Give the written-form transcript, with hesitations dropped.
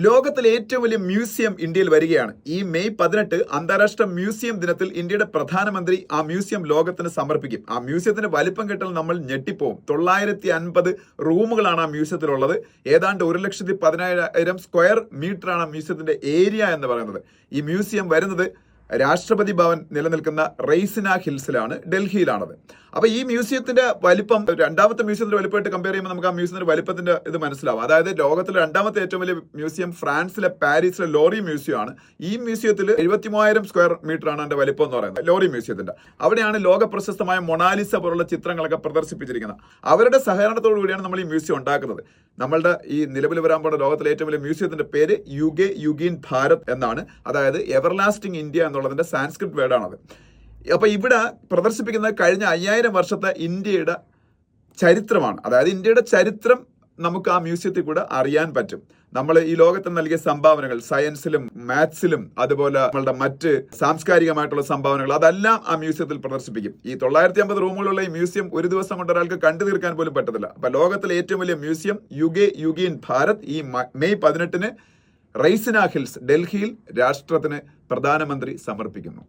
ലോകത്തിലെ ഏറ്റവും വലിയ മ്യൂസിയം ഇന്ത്യയിൽ വരികയാണ്. ഈ മെയ് 18 അന്താരാഷ്ട്ര മ്യൂസിയം ദിനത്തിൽ ഇന്ത്യയുടെ പ്രധാനമന്ത്രി ആ മ്യൂസിയം ലോകത്തിന് സമർപ്പിക്കും. ആ മ്യൂസിയത്തിന്റെ വലിപ്പം കേട്ടാൽ നമ്മൾ ഞെട്ടിപ്പോവും. 950 റൂമുകളാണ് ആ മ്യൂസിയത്തിലുള്ളത്. ഏതാണ്ട് 1,17,000 സ്ക്വയർ മീറ്ററാണ് ആ മ്യൂസിയത്തിന്റെ ഏരിയ എന്ന് പറയുന്നത്. ഈ മ്യൂസിയം വരുന്നത് രാഷ്ട്രപതി ഭവൻ നിലനിൽക്കുന്ന റെയ്സിന ഹിൽസിലാണ്, ഡൽഹിയിലാണത്. അപ്പൊ ഈ മ്യൂസിയത്തിന്റെ വലിപ്പം രണ്ടാമത്തെ മ്യൂസിയത്തിന്റെ വലിപ്പമായിട്ട് കമ്പയർ ചെയ്യുമ്പോൾ നമുക്ക് ആ മ്യൂസിയത്തിന്റെ വലിപ്പത്തിന്റെ ഇത് മനസ്സിലാവും. അതായത് ലോകത്തിലെ രണ്ടാമത്തെ ഏറ്റവും വലിയ മ്യൂസിയം ഫ്രാൻസിലെ പാരീസിലെ ലോറി മ്യൂസിയം ആണ്. ഈ മ്യൂസിയത്തിൽ 73,000 സ്ക്വയർ മീറ്റർ ആണ് അതിന്റെ വലിപ്പം എന്ന് പറയുന്നത്, ലോറി മ്യൂസിയത്തിന്റെ. അവിടെയാണ് ലോക പ്രശസ്തമായ മൊണാലിസ പോലുള്ള ചിത്രങ്ങളൊക്കെ പ്രദർശിപ്പിച്ചിരിക്കുന്നത്. അവരുടെ സഹകരണത്തോടു കൂടിയാണ് നമ്മൾ ഈ മ്യൂസിയം ഉണ്ടാക്കുന്നത്. നമ്മളുടെ ഈ നിലവിൽ വരാൻ പോകുന്ന ലോകത്തിലെ ഏറ്റവും വലിയ മ്യൂസിയത്തിന്റെ പേര് യുഗീൻ ഭാരത് എന്നാണ്. അതായത് എവർലാസ്റ്റിംഗ് ഇന്ത്യ എന്നുള്ളതിന്റെ സാൻസ്ക്രിറ്റ് വേർഡാണത്. അപ്പൊ ഇവിടെ പ്രദർശിപ്പിക്കുന്നത് കഴിഞ്ഞ 5000 വർഷത്തെ ഇന്ത്യയുടെ ചരിത്രമാണ്. അതായത് ഇന്ത്യയുടെ ചരിത്രം നമുക്ക് ആ മ്യൂസിയത്തിൽ കൂടെ അറിയാൻ പറ്റും. നമ്മൾ ഈ ലോകത്തിന് നൽകിയ സംഭാവനകൾ, സയൻസിലും മാത്സിലും അതുപോലെ നമ്മളുടെ മറ്റ് സാംസ്കാരികമായിട്ടുള്ള സംഭാവനകൾ, അതെല്ലാം ആ മ്യൂസിയത്തിൽ പ്രദർശിപ്പിക്കും. ഈ 950 റൂമുകളുള്ള ഈ മ്യൂസിയം ഒരു ദിവസം കൊണ്ട് ഒരാൾക്ക് കണ്ടു തീർക്കാൻ പോലും പറ്റത്തില്ല. അപ്പൊ ലോകത്തിലെ ഏറ്റവും വലിയ മ്യൂസിയം യുഗീൻ ഭാരത് ഈ മെയ് 18 റെയ്സിന ഹിൽസ് ഡൽഹിയിൽ രാഷ്ട്രത്തിന് പ്രധാനമന്ത്രി സമർപ്പിക്കുന്നു.